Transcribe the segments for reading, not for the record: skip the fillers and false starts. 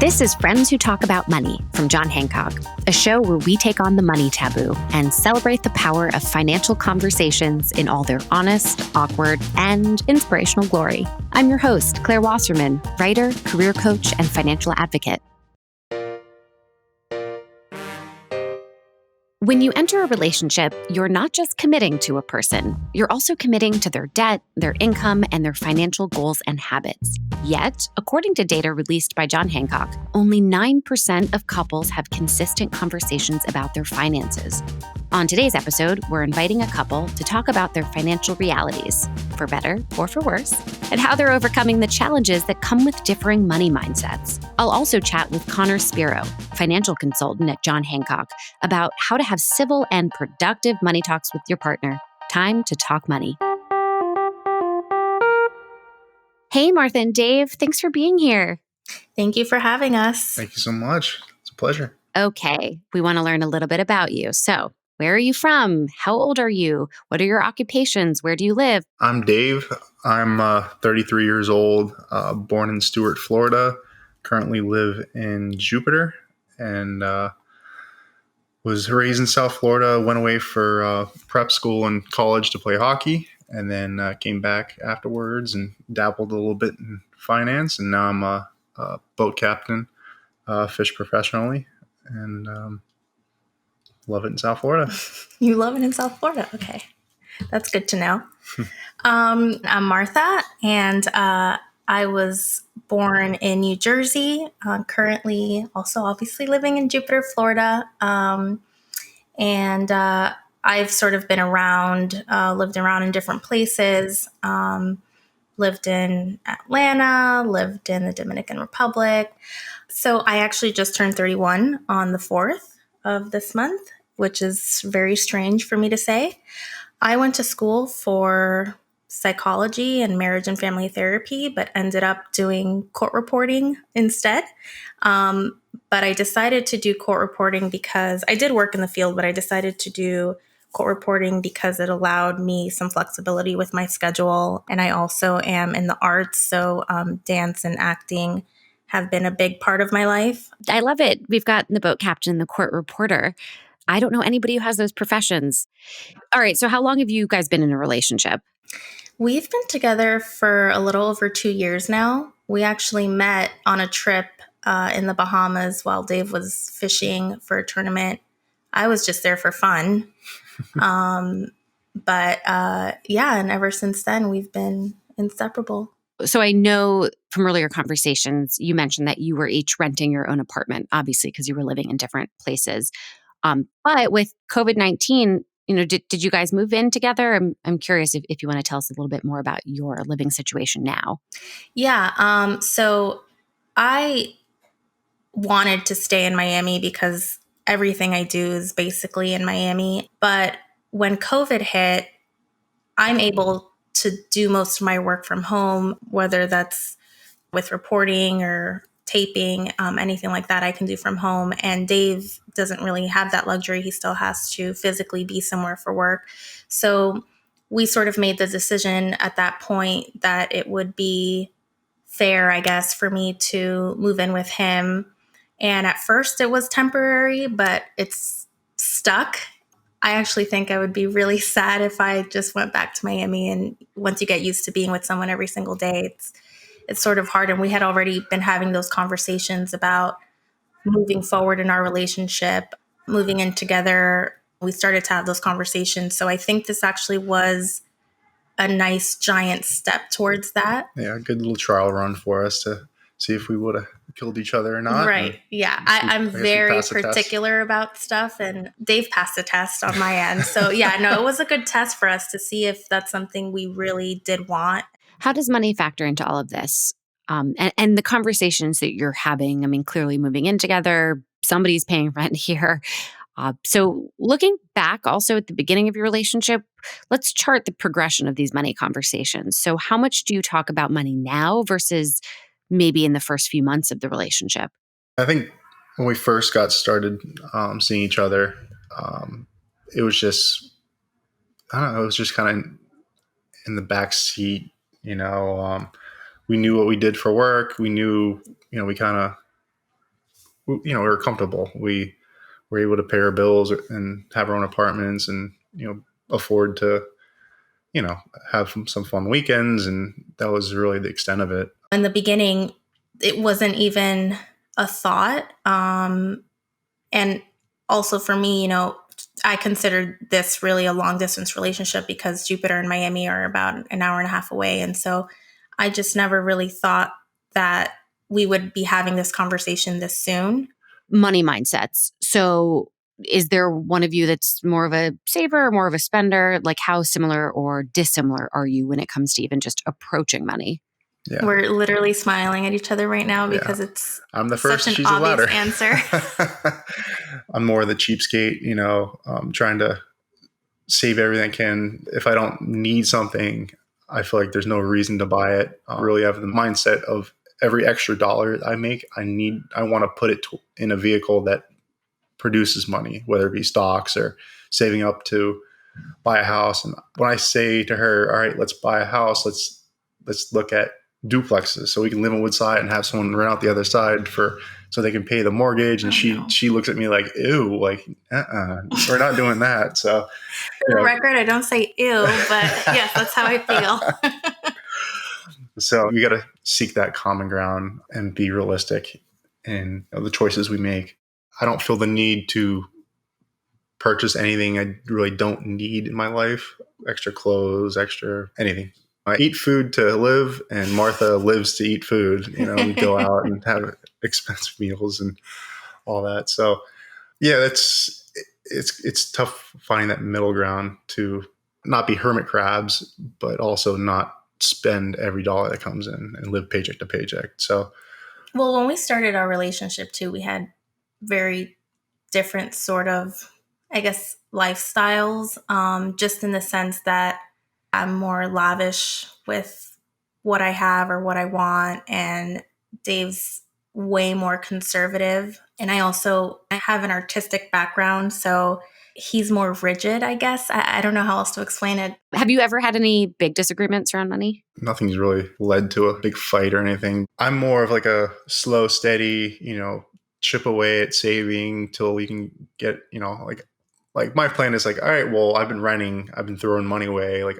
This is Friends Who Talk About Money from John Hancock, a show where we take on the money taboo and celebrate the power of financial conversations in all their honest, awkward, and inspirational glory. I'm your host, Claire Wasserman, writer, career coach, and financial advocate. When you enter a relationship, you're not just committing to a person, you're also committing to their debt, their income, and their financial goals and habits. Yet, according to data released by John Hancock, only 9% of couples have consistent conversations about their finances. On today's episode, we're inviting a couple to talk about their financial realities, for better or for worse, and how they're overcoming the challenges that come with differing money mindsets. I'll also chat with Spiro, financial consultant at John Hancock, about how to have civil and productive money talks with your partner. Time to talk money. Hey, Martha and Dave, thanks for being here. Thank you for having us. Thank you so much. It's a pleasure. Okay, we want to learn a little bit about you. So, where are you from? How old are you? What are your occupations? Where do you live? I'm Dave. I'm 33 years old, born in Stuart, Florida. Currently live in Jupiter and was raised in South Florida. Went away for prep school and college to play hockey, and then came back afterwards and dabbled a little bit in finance. And now I'm a boat captain, fish professionally, and love it in South Florida. You love it in South Florida. Okay. That's good to know. I'm Martha, and I was born in New Jersey, currently also obviously living in Jupiter, Florida. And I've sort of been around, lived around in different places, lived in Atlanta, lived in the Dominican Republic. So I actually just turned 31 on the 4th of this month, which is very strange for me to say. I went to school for psychology and marriage and family therapy, but ended up doing court reporting instead. But I decided to do court reporting because I did work in the field, but I decided to do court reporting because it allowed me some flexibility with my schedule. And I also am in the arts, so dance and acting have been a big part of my life. I love it. We've got the boat captain, the court reporter. I don't know anybody who has those professions. All right. So how long have you guys been in a relationship? We've been together for a little over 2 years now. We actually met on a trip in the Bahamas while Dave was fishing for a tournament. I was just there for fun. And ever since then, we've been inseparable. So I know from earlier conversations, you mentioned that you were each renting your own apartment, obviously, because you were living in different places. But with COVID-19, did you guys move in together? I'm curious if you want to tell us a little bit more about your living situation now. Yeah. So I wanted to stay in Miami because everything I do is basically in Miami. But when COVID hit, I'm able to do most of my work from home, whether that's with reporting or taping, anything like that I can do from home. And Dave doesn't really have that luxury. He still has to physically be somewhere for work. So we sort of made the decision at that point that it would be fair, I guess, for me to move in with him. And at first it was temporary, but it's stuck. I actually think I would be really sad if I just went back to Miami. And once you get used to being with someone every single day, it's sort of hard. And we had already been having those conversations about moving forward in our relationship, moving in together. We started to have those conversations. So I think this actually was a nice giant step towards that. Yeah, a good little trial run for us to see if we would have killed each other or not. Right. Yeah. I'm very particular about stuff, and Dave passed the test on my end. So yeah, no, it was a good test for us to see if that's something we really did want. How does money factor into all of this? And the conversations that you're having, I mean, clearly moving in together, somebody's paying rent here. So looking back also at the beginning of your relationship, let's chart the progression of these money conversations. So how much do you talk about money now versus maybe in the first few months of the relationship? I think when we first got started seeing each other, it was just, I don't know, it was just kind of in the back seat, we knew what we did for work. We knew, we kind of we were comfortable. We were able to pay our bills and have our own apartments, and afford to have some fun weekends, and that was really the extent of it. In the beginning, it wasn't even a thought. And also for me, I considered this really a long distance relationship because Jupiter and Miami are about an hour and a half away. And so I just never really thought that we would be having this conversation this soon. Money mindsets. So is there one of you that's more of a saver or more of a spender? Like how similar or dissimilar are you when it comes to even just approaching money? Yeah. We're literally smiling at each other right now because it's I'm the first, such an she's the obvious latter. answer. I'm more the cheapskate, trying to save everything I can. If I don't need something, I feel like there's no reason to buy it. I really have the mindset of every extra dollar I make, I want to put it in a vehicle that produces money, whether it be stocks or saving up to buy a house. And when I say to her, all right, let's buy a house, let's look at duplexes so we can live on one side and have someone rent out the other side so they can pay the mortgage. And she looks at me like, ew, like, we're not doing that. So for the record, I don't say ew, but yes, that's how I feel. So we got to seek that common ground and be realistic in the choices we make. I don't feel the need to purchase anything I really don't need in my life. Extra clothes, extra anything. I eat food to live, and Martha lives to eat food. We go out and have expensive meals and all that. So yeah, it's tough finding that middle ground to not be hermit crabs, but also not spend every dollar that comes in and live paycheck to paycheck. So, well, when we started our relationship too, we had very different sort of, I guess, lifestyles, just in the sense that I'm more lavish with what I have or what I want, and Dave's way more conservative. And I have an artistic background, so he's more rigid, I guess. I don't know how else to explain it. Have you ever had any big disagreements around money? Nothing's really led to a big fight or anything. I'm more of like a slow, steady, chip away at saving till we can get, like my plan is like, all right, well, I've been throwing money away. Like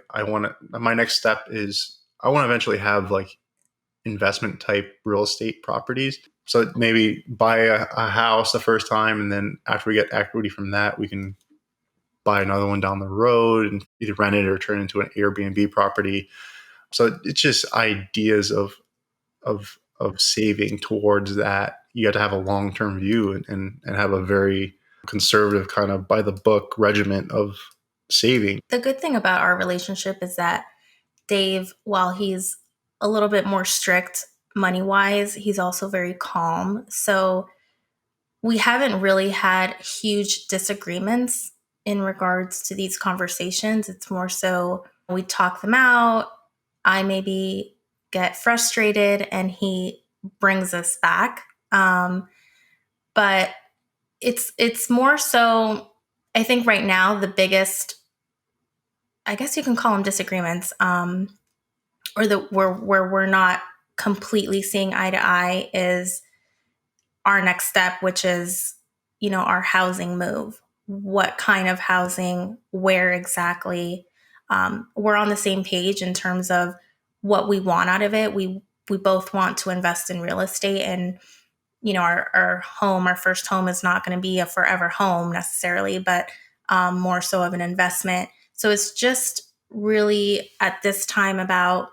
my next step is I want to eventually have like investment type real estate properties. So maybe buy a house the first time, and then after we get equity from that, we can buy another one down the road and either rent it or turn it into an Airbnb property. So it's just ideas of saving towards that. You got to have a long term view and have a very conservative kind of by the book regiment of saving. The good thing about our relationship is that Dave, while he's a little bit more strict money wise, he's also very calm. So we haven't really had huge disagreements in regards to these conversations. It's more so we talk them out. I maybe get frustrated and he brings us back. But it's more so, I think right now the biggest, I guess you can call them disagreements, or where we're not completely seeing eye to eye is our next step, which is, our housing move. What kind of housing, where exactly? We're on the same page in terms of what we want out of it. We both want to invest in real estate, and our first home is not going to be a forever home necessarily, but more so of an investment. So it's just really at this time about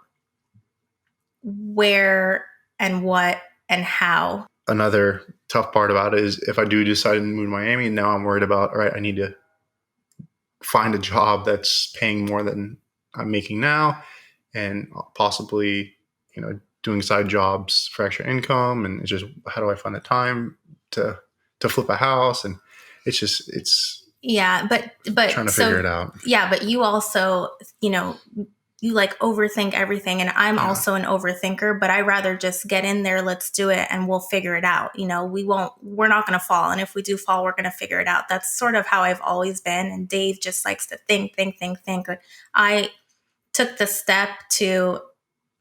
where and what and how. Another tough part about it is if I do decide to move to Miami, now I'm worried about, all right, I need to find a job that's paying more than I'm making now, and possibly, doing side jobs for extra income. And it's just, how do I find the time to flip a house? And it's yeah, but trying to figure it out. Yeah, but you also, you like overthink everything, and I'm also an overthinker, but I rather just get in there, let's do it, and we'll figure it out. We're not going to fall, and if we do fall, we're going to figure it out. That's sort of how I've always been, and Dave just likes to think. I took the step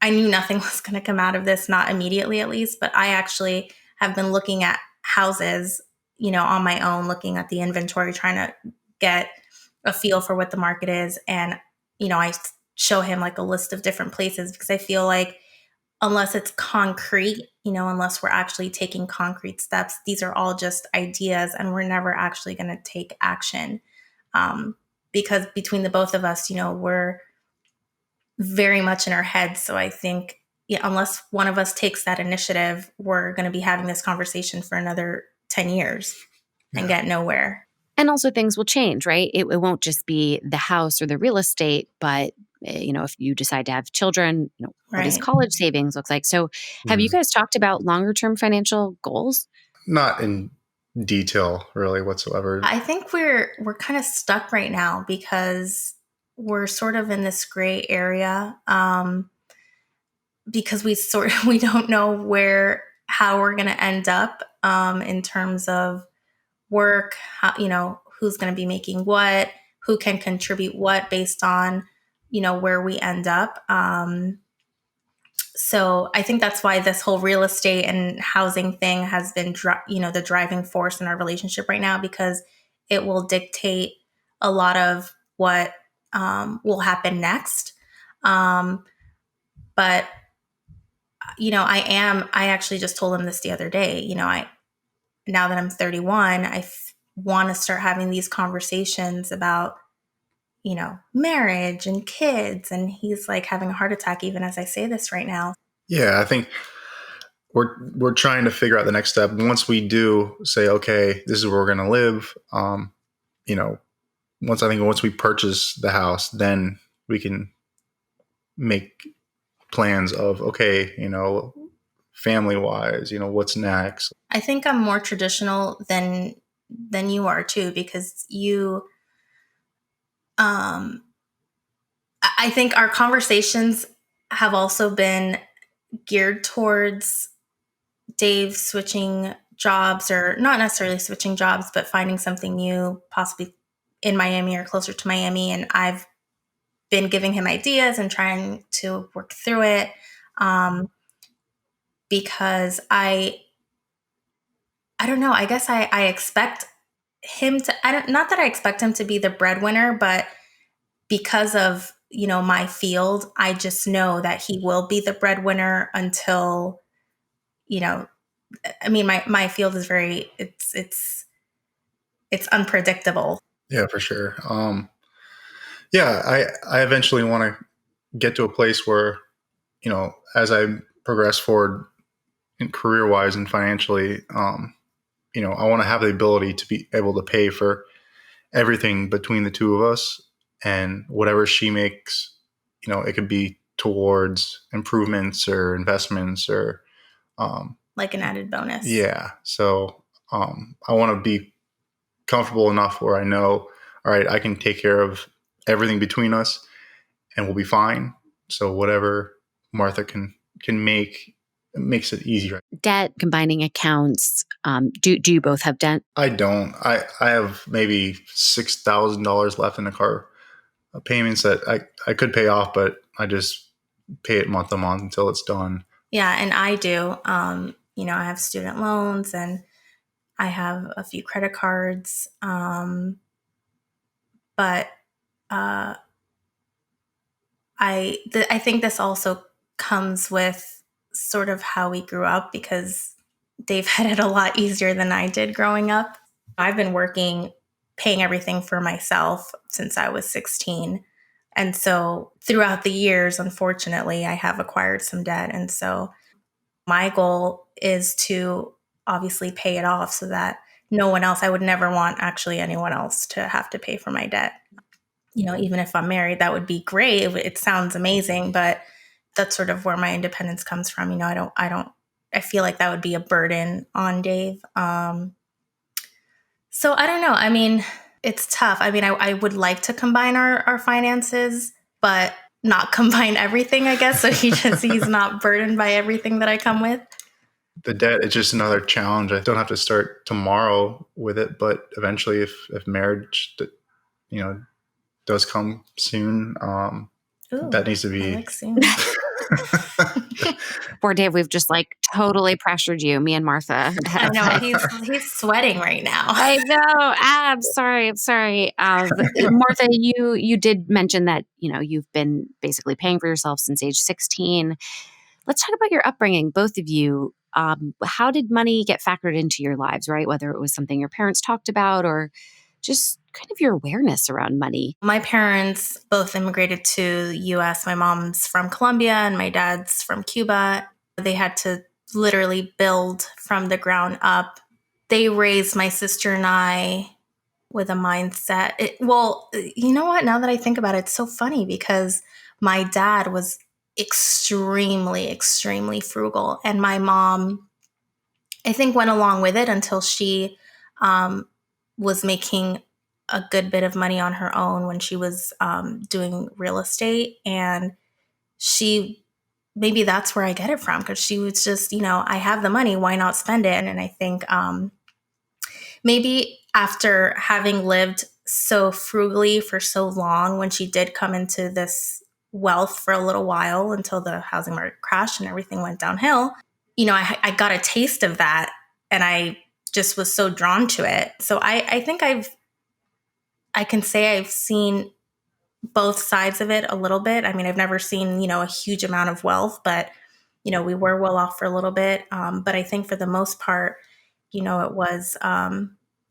I knew nothing was going to come out of this, not immediately at least, but I actually have been looking at houses, on my own, looking at the inventory, trying to get a feel for what the market is. And, I show him like a list of different places, because I feel like unless it's concrete, unless we're actually taking concrete steps, these are all just ideas and we're never actually going to take action. Because between the both of us, we're very much in our heads. So I think, unless one of us takes that initiative, we're going to be having this conversation for another 10 years and get nowhere. And also things will change, right? It won't just be the house or the real estate, but if you decide to have children, what does Right. college savings look like? So have you guys talked about longer term financial goals? Not in detail really whatsoever. I think we're kind of stuck right now because we're sort of in this gray area, because we don't know how we're going to end up, in terms of work, how, who's going to be making what, who can contribute what based on, where we end up. So I think that's why this whole real estate and housing thing has been, the driving force in our relationship right now, because it will dictate a lot of what will happen next. But I actually just told him this the other day. Now that I'm 31, I want to start having these conversations about, marriage and kids. And he's like having a heart attack even as I say this right now. Yeah, I think we're trying to figure out the next step. Once we do say, okay, this is where we're going to live, once we purchase the house, then we can make plans of, okay, family wise, what's next. I think I'm more traditional than you are too, because I think our conversations have also been geared towards Dave switching jobs, or not necessarily switching jobs, but finding something new, possibly in Miami or closer to Miami. And I've been giving him ideas and trying to work through it, because I don't know. I guess I expect him to. Not that I expect him to be the breadwinner, but because of my field, I just know that he will be the breadwinner until I mean, my field is very, it's unpredictable. Yeah, for sure. I eventually want to get to a place where, as I progress forward in career wise and financially, I want to have the ability to be able to pay for everything between the two of us, and whatever she makes, it could be towards improvements or investments or, Like an added bonus. Yeah. So I want to be comfortable enough where I know, all right, I can take care of everything between us and we'll be fine. So whatever Martha can make, it makes it easier. Debt, combining accounts. Do you both have debt? I don't. I have maybe $6,000 left in the car payments that I could pay off, but I just pay it month to month until it's done. Yeah, and I do. I have student loans and I have a few credit cards. But I think this also comes with sort of how we grew up, because Dave had it a lot easier than I did growing up. I've been working, paying everything for myself since I was 16. And so throughout the years, unfortunately, I have acquired some debt. And so my goal is to obviously pay it off so that no one else, I would never want actually anyone else to have to pay for my debt. Even if I'm married, that would be great. It sounds amazing, but that's sort of where my independence comes from. I feel like that would be a burden on Dave. So I don't know. I mean, it's tough. I mean, I would like to combine our finances, but not combine everything, I guess. So he's not burdened by everything that I come with. The debt is just another challenge. I don't have to start tomorrow with it, but eventually if marriage, does come soon, Ooh, that needs to be. I like soon. Poor Dave, we've just like totally pressured you, me and Martha. I know he's sweating right now. I know. I'm sorry. Martha, you did mention that, you've been basically paying for yourself since age 16. Let's talk about your upbringing, both of you. How did money get factored into your lives, right? Whether it was something your parents talked about or just kind of your awareness around money. My parents both immigrated to the US. My mom's from Colombia and my dad's from Cuba. They had to literally build from the ground up. They raised my sister and I with a mindset. You know what? Now that I think about it, it's so funny because my dad was extremely, extremely frugal. And my mom, I think, went along with it until she was making a good bit of money on her own when she was doing real estate. And maybe that's where I get it from, because she was just, I have the money, why not spend it? And I think maybe after having lived so frugally for so long, when she did come into this wealth for a little while until the housing market crashed and everything went downhill, I got a taste of that and I just was so drawn to it. So I think I can say I've seen both sides of it a little bit. I mean, I've never seen, a huge amount of wealth, but, we were well off for a little bit. But I think for the most part, it was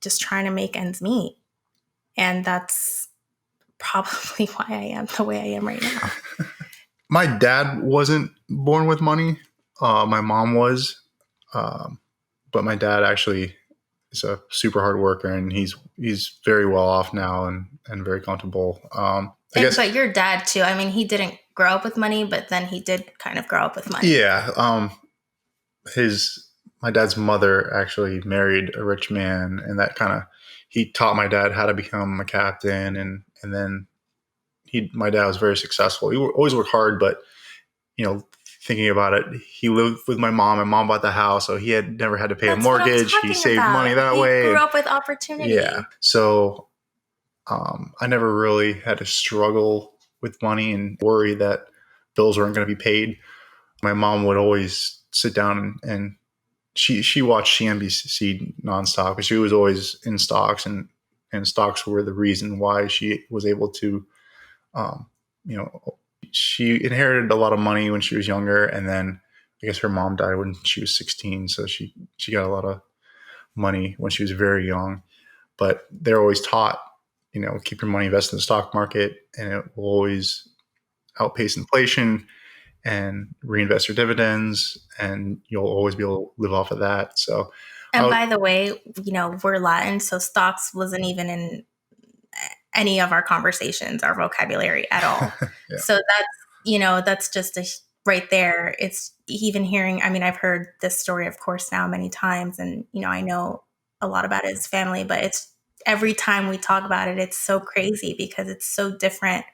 just trying to make ends meet. And that's probably why I am the way I am right now. My dad wasn't born with money. My mom was. But my dad actually is a super hard worker, and he's very well off now and very comfortable. But your dad too. I mean, he didn't grow up with money, but then he did kind of grow up with money. Yeah. My dad's mother actually married a rich man, and that he taught my dad how to become a captain, and then my dad was very successful. He always worked hard, but thinking about it, he lived with my mom. My mom bought the house, so he had never had to pay a mortgage. He saved money that way. He grew up with opportunity. Yeah. So I never really had to struggle with money and worry that bills weren't going to be paid. My mom would always sit down and she watched CNBC nonstop, but she was always in stocks, and stocks were the reason why she was able to, she inherited a lot of money when she was younger, and then I guess her mom died when she was 16, so she got a lot of money when she was very young. But they're always taught, keep your money invested in the stock market, and it will always outpace inflation, and reinvest your dividends, and you'll always be able to live off of that. So, and by the way, we're Latin, so stocks wasn't even in any of our conversations, our vocabulary at all. Yeah. So that's just right there. It's even hearing, I mean, I've heard this story, of course, now many times, and, I know a lot about his family, but it's every time we talk about it, it's so crazy because it's so different,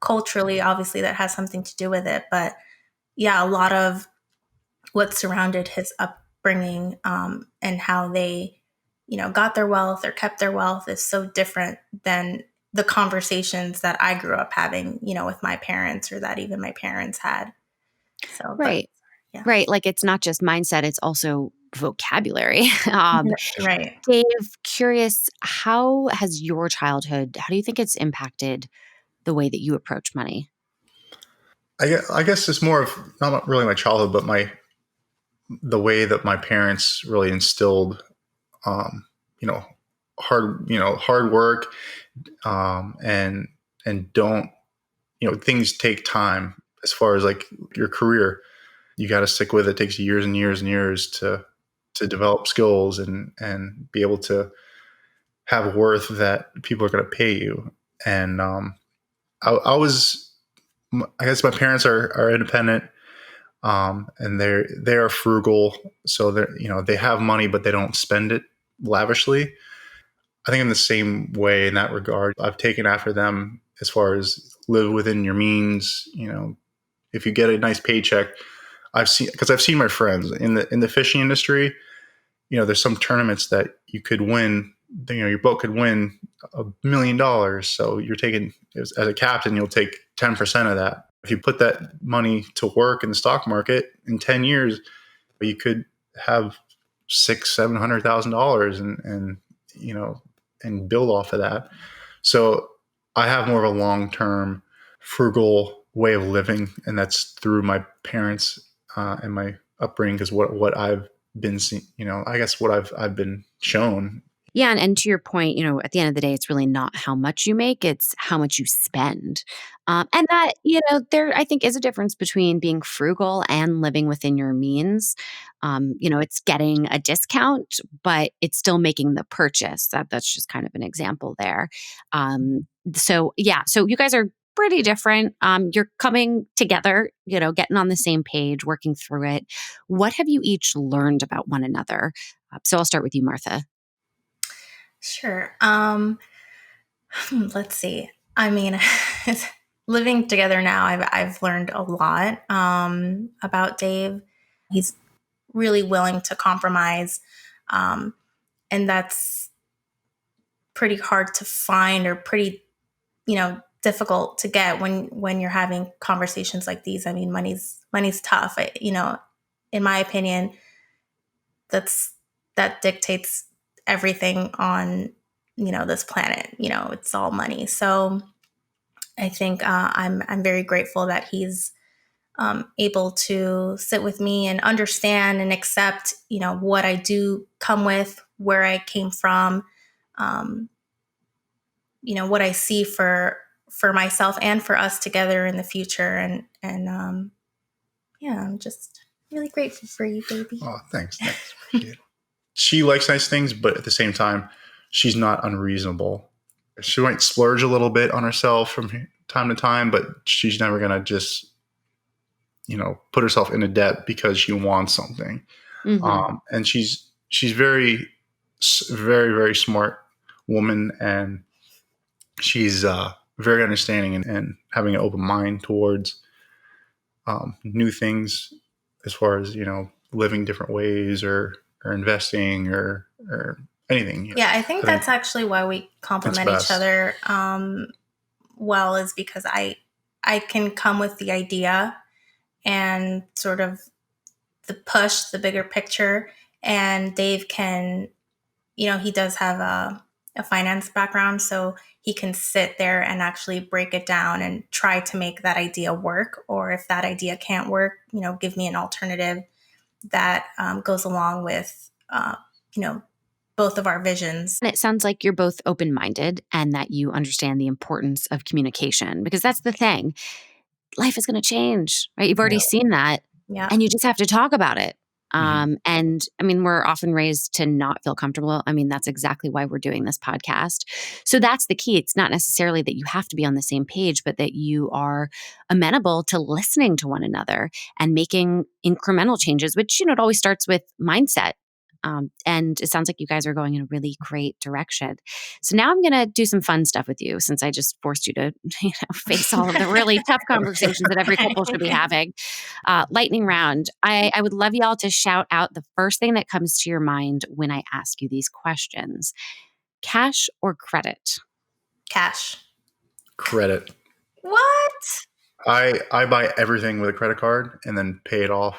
culturally, obviously that has something to do with it. But yeah, a lot of what surrounded his upbringing and how they got their wealth or kept their wealth is so different than the conversations that I grew up having, with my parents, or that even my parents had. So, right. But, yeah. Right. Like, it's not just mindset, it's also vocabulary. Right. Dave, curious, how has your childhood, how do you think it's impacted the way that you approach money? I guess it's more of not really my childhood, but the way that my parents really instilled hard work, and don't, things take time. As far as like your career, you got to stick with it. It takes years and years and years to develop skills and be able to have worth that people are going to pay you. And I guess my parents are independent, and they are frugal, so they have money, but they don't spend it lavishly. I think I'm the same way in that regard. I've taken after them as far as live within your means. If you get a nice paycheck, I've seen my friends in the fishing industry. There's some tournaments that you could win. Your boat could win $1 million. So you're taking, as a captain, you'll take 10% of that. If you put that money to work in the stock market in 10 years, you could have $600,000-$700,000 and build off of that. So I have more of a long-term frugal way of living, and that's through my parents and my upbringing, because what I've been seeing, I guess what I've been shown. Yeah. And to your point, at the end of the day, it's really not how much you make, it's how much you spend. And that, there, I think, is a difference between being frugal and living within your means. It's getting a discount, but it's still making the purchase. That's just kind of an example there. So you guys are pretty different. You're coming together, getting on the same page, working through it. What have you each learned about one another? So I'll start with you, Martha. Sure. Let's see. I mean, living together now, I've learned a lot about Dave. He's really willing to compromise, and that's pretty hard to find, or pretty, difficult to get when you're having conversations like these. I mean, money's tough. In my opinion, that dictates everything on this planet. It's all money. So I think I'm very grateful that he's able to sit with me and understand and accept what I do come with, where I came from, what I see for myself and for us together in the future. And I'm just really grateful for you, baby. Oh, thanks. Appreciate it. She likes nice things, but at the same time, she's not unreasonable. She might splurge a little bit on herself from time to time, but she's never going to just, put herself into debt because she wants something. Mm-hmm. And she's very, very, very smart woman, and she's very understanding and having an open mind towards new things, as far as, living different ways or investing or anything. Yeah, I think that's actually why we complement each other well, is because I can come with the idea and sort of the push, the bigger picture, and Dave can, he does have a finance background, so he can sit there and actually break it down and try to make that idea work. Or if that idea can't work, give me an alternative that goes along with, both of our visions. And it sounds like you're both open-minded and that you understand the importance of communication, because that's the thing. Life is going to change, right? You've already seen that. Yeah. And you just have to talk about it. And I mean, we're often raised to not feel comfortable. I mean, that's exactly why we're doing this podcast. So that's the key. It's not necessarily that you have to be on the same page, but that you are amenable to listening to one another and making incremental changes, which, it always starts with mindset. And it sounds like you guys are going in a really great direction. So now I'm going to do some fun stuff with you, since I just forced you to face all of the really tough conversations that every couple should be having. Lightning round. I would love y'all to shout out the first thing that comes to your mind when I ask you these questions. Cash or credit? Cash. Credit. What? I buy everything with a credit card and then pay it off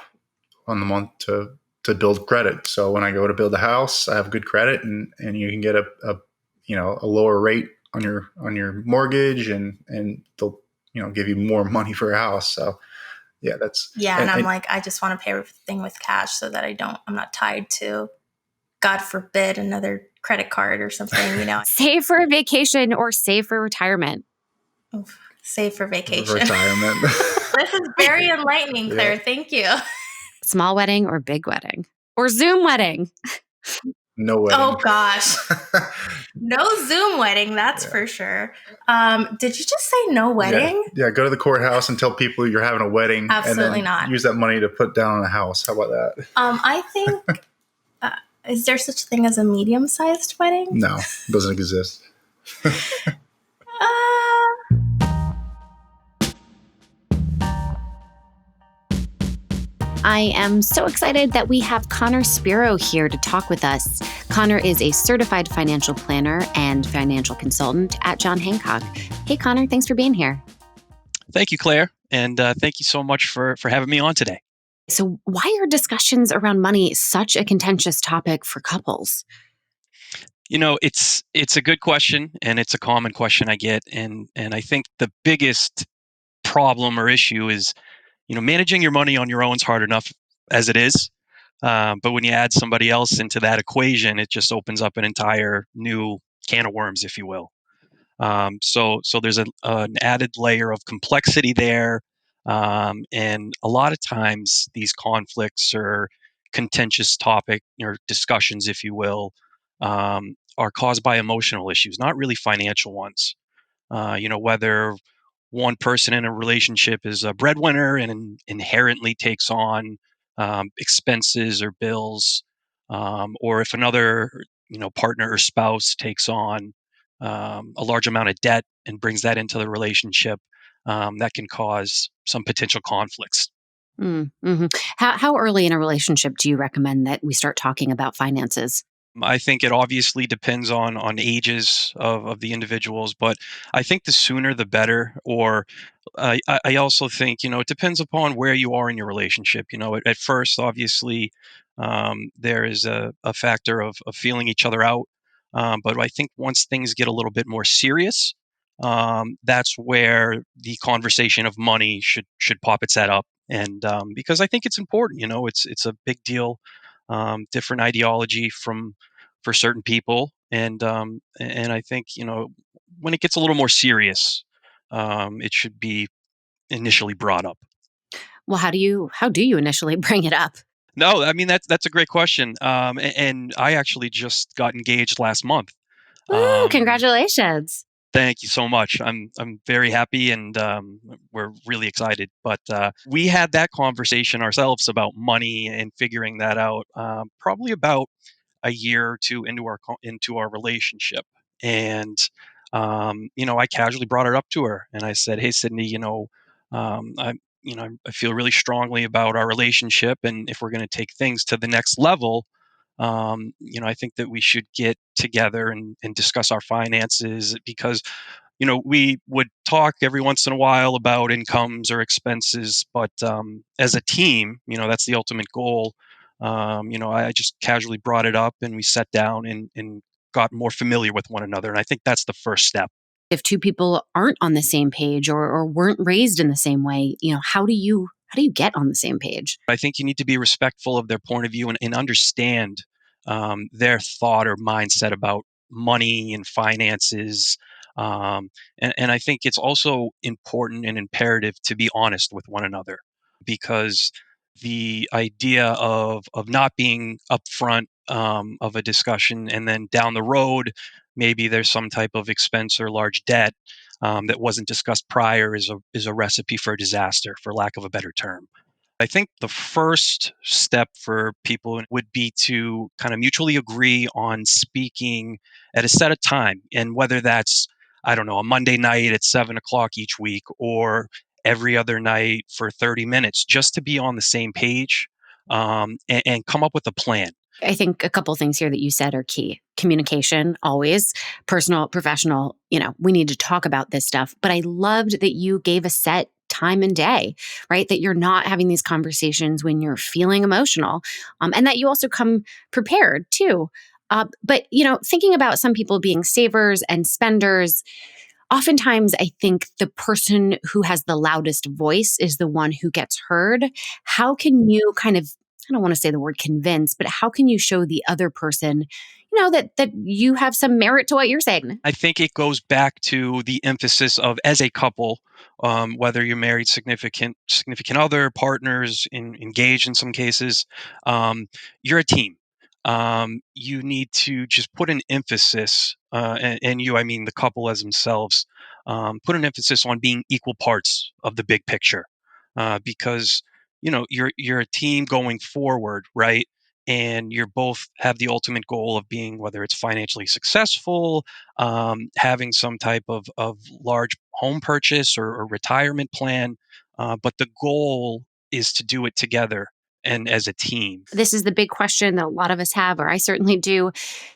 on the month to build credit. So when I go to build a house, I have good credit, and you can get a lower rate on your mortgage, and they'll give you more money for a house. So yeah, and I'm like, I just want to pay everything with cash so that I'm not tied to, God forbid, another credit card or something. Save for a vacation or save for retirement? Oof, save for vacation. Retirement. This is very enlightening, Claire. Yeah. Thank you. Small wedding or big wedding? Or Zoom wedding? No wedding. Oh, gosh. No Zoom wedding, that's for sure. Did you just say no wedding? Yeah, go to the courthouse and tell people you're having a wedding. Absolutely and then not. Use that money to put down on a house. How about that? I think, is there such a thing as a medium-sized wedding? No, it doesn't exist. I am so excited that we have Connor Spiro here to talk with us. Connor is a certified financial planner and financial consultant at John Hancock. Hey, Connor, thanks for being here. Thank you, Claire. And thank you so much for having me on today. So, why are discussions around money such a contentious topic for couples? It's a good question, and it's a common question I get, and I think the biggest problem or issue is managing your money on your own is hard enough as it is. But when you add somebody else into that equation, it just opens up an entire new can of worms, if you will. So there's an added layer of complexity there, and a lot of times these conflicts or contentious topic or discussions, if you will, are caused by emotional issues, not really financial ones. Whether one person in a relationship is a breadwinner and inherently takes on expenses or bills, or if another partner or spouse takes on a large amount of debt and brings that into the relationship, that can cause some potential conflicts. Mm-hmm. How early in a relationship do you recommend that we start talking about finances? I think it obviously depends on ages of the individuals, but I think the sooner the better. Or I also think it depends upon where you are in your relationship. At first, obviously, there is a factor of feeling each other out, but I think once things get a little bit more serious, that's where the conversation of money should pop its head up. And because I think it's important, it's a big deal. Different ideology for certain people, and I think when it gets a little more serious, it should be initially brought up. Well, how do you initially bring it up? No, I mean that's a great question, and I actually just got engaged last month. Ooh, Um, congratulations. Thank you so much. I'm very happy, and we're really excited. But we had that conversation ourselves about money and figuring that out, probably about a year or two into our relationship. And I casually brought it up to her, and I said, "Hey, Sydney, I I feel really strongly about our relationship, and if we're going to take things to the next level, I think that we should get together and discuss our finances because." We would talk every once in a while about incomes or expenses, but as a team, that's the ultimate goal. I just casually brought it up and we sat down and got more familiar with one another. And I think that's the first step. If two people aren't on the same page or weren't raised in the same way, how do you get on the same page? I think you need to be respectful of their point of view and understand their thought or mindset about money and finances. And I think it's also important and imperative to be honest with one another because the idea of not being upfront of a discussion and then down the road, maybe there's some type of expense or large debt that wasn't discussed prior is a recipe for disaster, for lack of a better term. I think the first step for people would be to kind of mutually agree on speaking at a set of time. And whether that's, I don't know, a Monday night at 7 o'clock each week or every other night for 30 minutes, just to be on the same page and come up with a plan. I think a couple things here that you said are key. Communication, always, personal, professional, we need to talk about this stuff. But I loved that you gave a set time and day, right? That you're not having these conversations when you're feeling emotional, and that you also come prepared too. But thinking about some people being savers and spenders, oftentimes I think the person who has the loudest voice is the one who gets heard. How can you kind of, I don't want to say the word convince, but how can you show the other person, that you have some merit to what you're saying? I think it goes back to the emphasis of as a couple, whether you're married, significant other, partners, engaged in some cases, um, you're a team. You need to just put an emphasis, and you, I mean the couple as themselves, put an emphasis on being equal parts of the big picture, because you're a team going forward, right? And you're both have the ultimate goal of being, whether it's financially successful, having some type of large home purchase or retirement plan, but the goal is to do it together and as a team. This is the big question that a lot of us have, or I certainly do,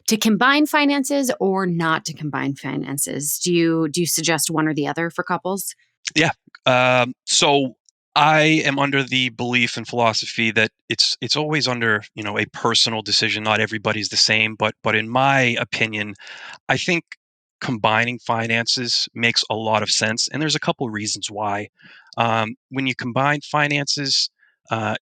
to combine finances or not to combine finances. Do you suggest one or the other for couples? Yeah. So I am under the belief and philosophy that it's always under, a personal decision. Not everybody's the same, but in my opinion, I think combining finances makes a lot of sense, and there's a couple reasons why. When you combine finances,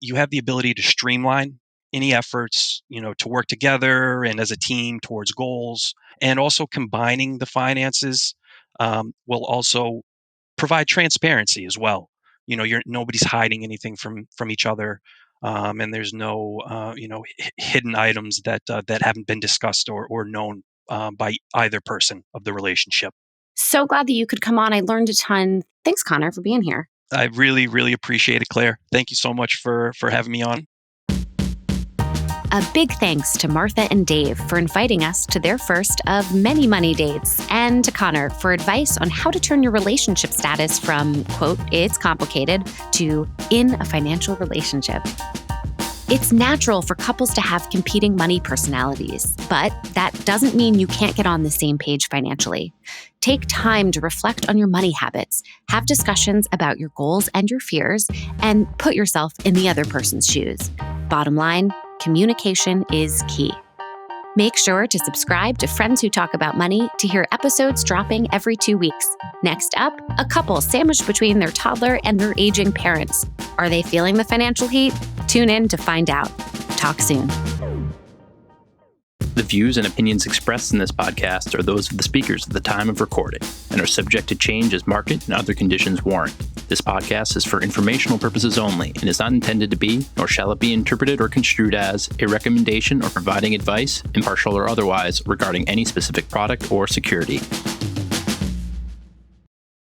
you have the ability to streamline any efforts, to work together and as a team towards goals. And also combining the finances will also provide transparency as well. Nobody's hiding anything from each other, and there's no hidden items that haven't been discussed or known by either person of the relationship. So glad that you could come on. I learned a ton. Thanks, Connor, for being here. I really, really appreciate it, Claire. Thank you so much for having me on. A big thanks to Martha and Dave for inviting us to their first of many money dates, and to Connor for advice on how to turn your relationship status from, quote, it's complicated, to in a financial relationship. It's natural for couples to have competing money personalities, but that doesn't mean you can't get on the same page financially. Take time to reflect on your money habits, have discussions about your goals and your fears, and put yourself in the other person's shoes. Bottom line, communication is key. Make sure to subscribe to Friends Who Talk About Money to hear episodes dropping every 2 weeks. Next up, a couple sandwiched between their toddler and their aging parents. Are they feeling the financial heat? Tune in to find out. Talk soon. The views and opinions expressed in this podcast are those of the speakers at the time of recording and are subject to change as market and other conditions warrant. This podcast is for informational purposes only and is not intended to be, nor shall it be interpreted or construed as, a recommendation or providing advice, impartial or otherwise, regarding any specific product or security.